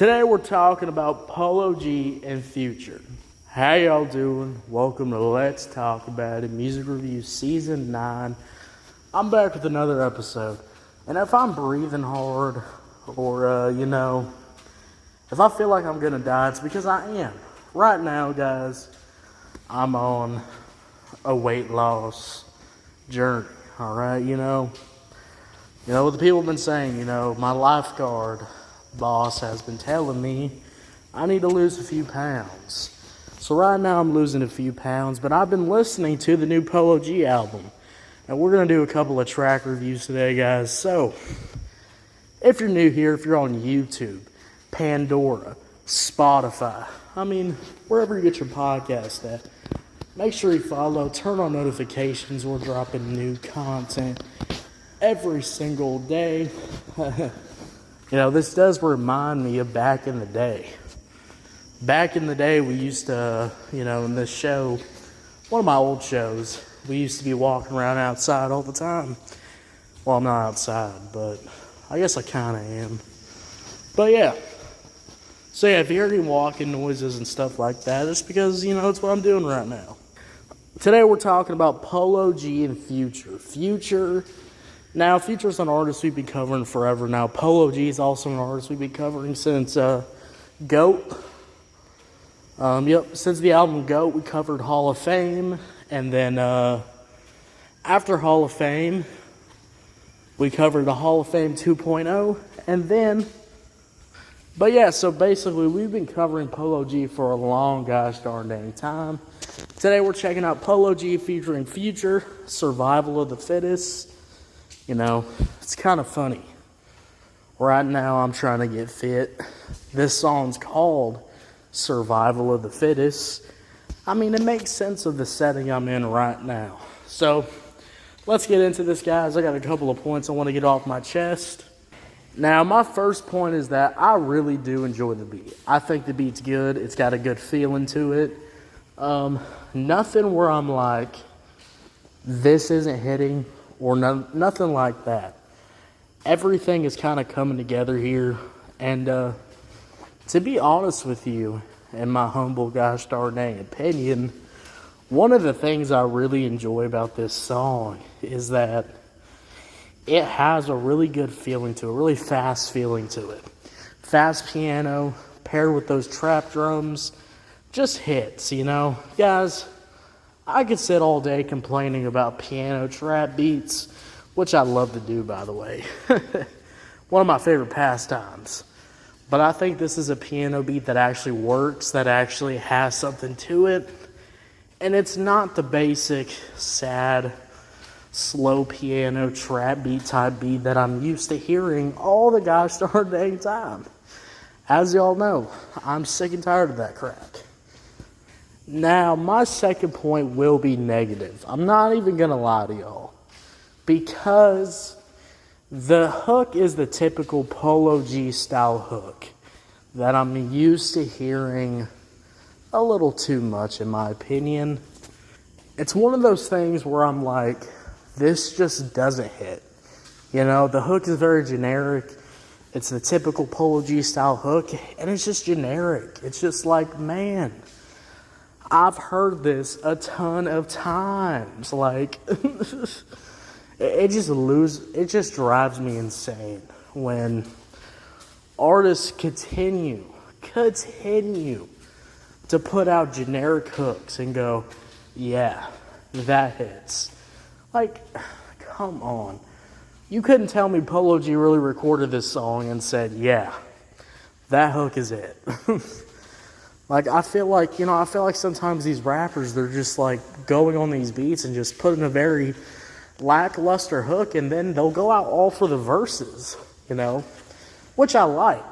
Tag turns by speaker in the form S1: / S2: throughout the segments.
S1: Today we're talking about Polo G and Future. How y'all doing? Welcome to Let's Talk About It Music Review Season 9. I'm back with another episode. And if I'm breathing hard or, if I feel like I'm going to die, it's because I am. Right now, guys, I'm on a weight loss journey, all right? You know what the people have been saying, my lifeguard boss has been telling me I need to lose a few pounds. So right now I'm losing a few pounds, but I've been listening to the new Polo G album. And we're going to do a couple of track reviews today, guys. So, if you're new here, if you're on YouTube, Pandora, Spotify, wherever you get your podcast at, make sure you follow, turn on notifications. We're dropping new content every single day. This does remind me of back in the day. Back in the day, we used to, in this show, one of my old shows, we used to be walking around outside all the time. Well, I'm not outside, but I guess I kind of am. But yeah. So yeah, if you hear any walking noises and stuff like that, it's because, it's what I'm doing right now. Today we're talking about Polo G and Future. Now, Future's an artist we've been covering forever now. Polo G is also an artist we've been covering since GOAT. Since the album GOAT, we covered Hall of Fame. And then after Hall of Fame, we covered the Hall of Fame 2.0. And then, so basically we've been covering Polo G for a long gosh darn dang time. Today we're checking out Polo G featuring Future, Survival of the Fittest. It's kind of funny. Right now I'm trying to get fit. This song's called Survival of the Fittest. It makes sense of the setting I'm in right now. So, let's get into this, guys. I got a couple of points I want to get off my chest. Now, my first point is that I really do enjoy the beat. I think the beat's good. It's got a good feeling to it. Nothing where I'm like, this isn't hitting, or nothing like that. Everything is kind of coming together here. And to be honest with you, in my humble gosh darn dang opinion, one of the things I really enjoy about this song is that it has a really good feeling to it, a really fast feeling to it. Fast piano paired with those trap drums just hits, Guys, I could sit all day complaining about piano trap beats, which I love to do, by the way. One of my favorite pastimes. But I think this is a piano beat that actually works, that actually has something to it. And it's not the basic, sad, slow piano trap beat type beat that I'm used to hearing all the gosh darn dang time. As y'all know, I'm sick and tired of that crap. Now, my second point will be negative. I'm not even going to lie to y'all. Because the hook is the typical Polo G style hook that I'm used to hearing a little too much, in my opinion. It's one of those things where I'm like, this just doesn't hit. The hook is very generic. It's the typical Polo G style hook, and it's just generic. It's just like, man, I've heard this a ton of times. Like, it just drives me insane when artists continue to put out generic hooks and go, yeah, that hits. Like, come on. You couldn't tell me Polo G really recorded this song and said, yeah, that hook is it. Like, I feel like sometimes these rappers, they're just like going on these beats and just putting a very lackluster hook, and then they'll go out all for the verses, which I like,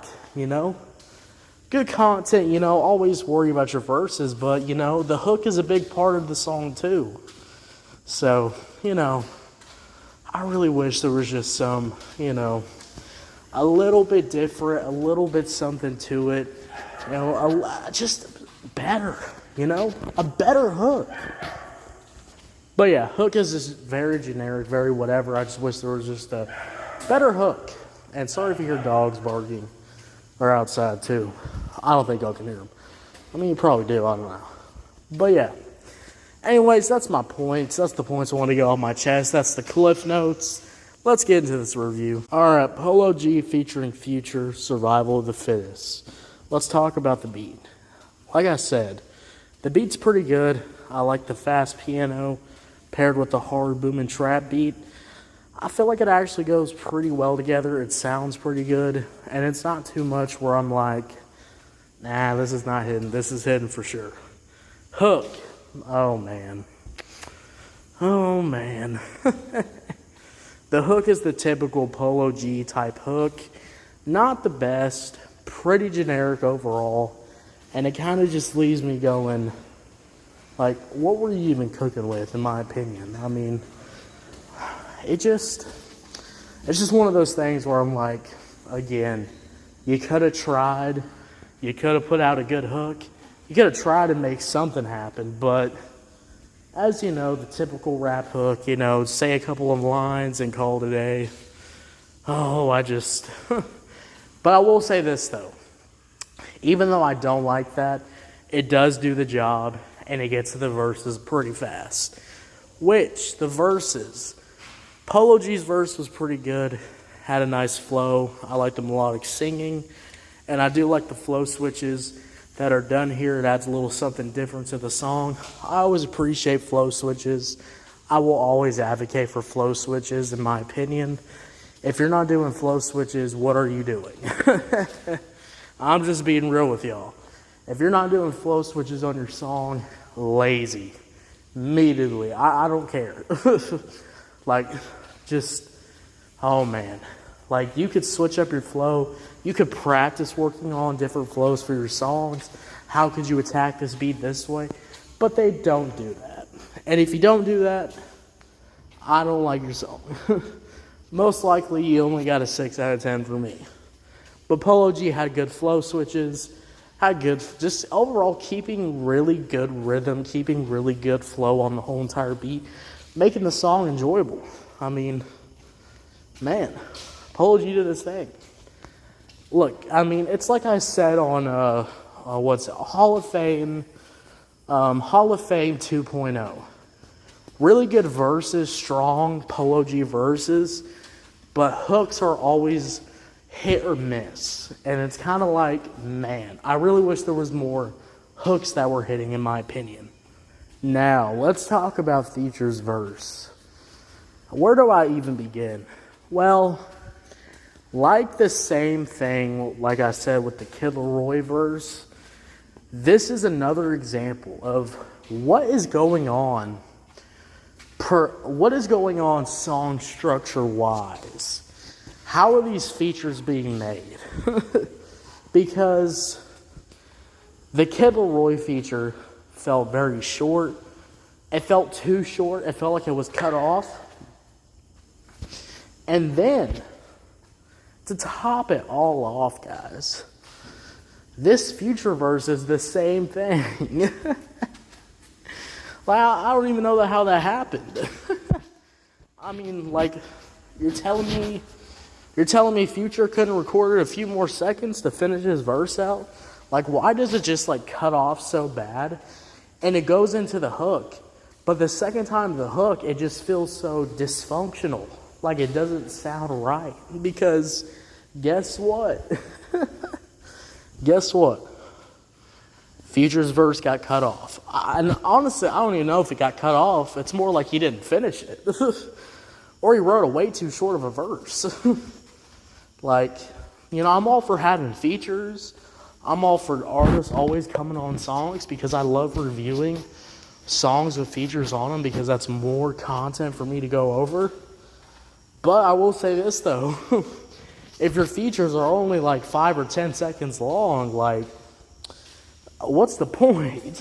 S1: Good content, always worry about your verses, but, the hook is a big part of the song too. So, I really wish there was just some, a little bit different, a little bit something to it, just better, a better hook. But yeah, hook is just very generic, very whatever. I just wish there was just a better hook. And sorry if you hear dogs barking. Or outside too. I don't think y'all can hear them. I mean, you probably do, I don't know. But yeah. Anyways, that's my points. That's the points I want to get off my chest. That's the cliff notes. Let's get into this review. Alright, Polo G featuring Future, Survival of the Fittest. Let's talk about the beat. Like I said, the beat's pretty good. I like the fast piano paired with the hard booming trap beat. I feel like it actually goes pretty well together. It sounds pretty good. And it's not too much where I'm like, nah, this is not hidden. This is hidden for sure. Hook. Oh, man. Oh, man. The hook is the typical Polo G type hook. Not the best. Pretty generic overall. And it kind of just leaves me going, like, what were you even cooking with, in my opinion? I mean, it's just one of those things where I'm like, again, you could have tried. You could have put out a good hook. You could have tried to make something happen, but as you know, the typical rap hook, you know, say a couple of lines and call it a day. Oh, but I will say this though. Even though I don't like that, it does do the job and it gets to the verses pretty fast. Which, the verses, Polo G's verse was pretty good, had a nice flow. I like the melodic singing, and I do like the flow switches that are done here. It adds a little something different to the song. I always appreciate flow switches. I will always advocate for flow switches, in my opinion. If you're not doing flow switches, what are you doing? I'm just being real with y'all. If you're not doing flow switches on your song, lazy. Immediately. I don't care. Like, just, oh man. Like, you could switch up your flow. You could practice working on different flows for your songs. How could you attack this beat this way? But they don't do that. And if you don't do that, I don't like your song. Most likely, you only got a 6 out of 10 for me. But Polo G had good flow switches, had good, just overall keeping really good rhythm, keeping really good flow on the whole entire beat, making the song enjoyable. I mean, man, Polo G did his thing. Look, I mean, it's like I said on, Hall of Fame 2.0. Really good verses, strong Polo G verses, but hooks are always hit or miss. And it's kind of like, man, I really wish there was more hooks that were hitting, in my opinion. Now, let's talk about Future's verse. Where do I even begin? Well, like the same thing, like I said with the Kid Laroi verse, this is another example of what is going on song structure wise. How are these features being made? Because the Kid Laroi feature felt very short. It felt too short. It felt like it was cut off. And then, to top it all off, guys, this Future verse is the same thing. Like, I don't even know how that happened. I mean, like, you're telling me Future couldn't record it a few more seconds to finish his verse out? Like, why does it just, like, cut off so bad? And it goes into the hook. But the second time the hook, it just feels so dysfunctional. Like, it doesn't sound right. Because, guess what? Guess what? Future's verse got cut off. And honestly, I don't even know if it got cut off. It's more like he didn't finish it. Or he wrote a way too short of a verse. Like, you know, I'm all for having features. I'm all for artists always coming on songs because I love reviewing songs with features on them because that's more content for me to go over. But I will say this, though. If your features are only like 5 or 10 seconds long, like, what's the point?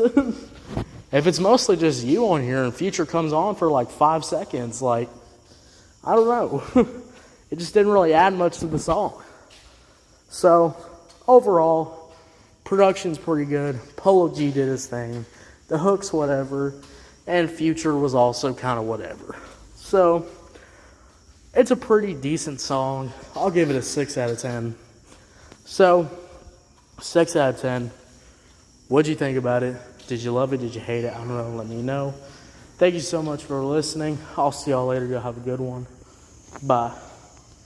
S1: If it's mostly just you on here and feature comes on for like 5 seconds, like, I don't know. It just didn't really add much to the song. So, overall, production's pretty good. Polo G did his thing. The hook's whatever. And Future was also kind of whatever. So, it's a pretty decent song. I'll give it a 6 out of 10. So, 6 out of 10. What'd you think about it? Did you love it? Did you hate it? I don't know. Let me know. Thank you so much for listening. I'll see y'all later. Y'all have a good one. Bye.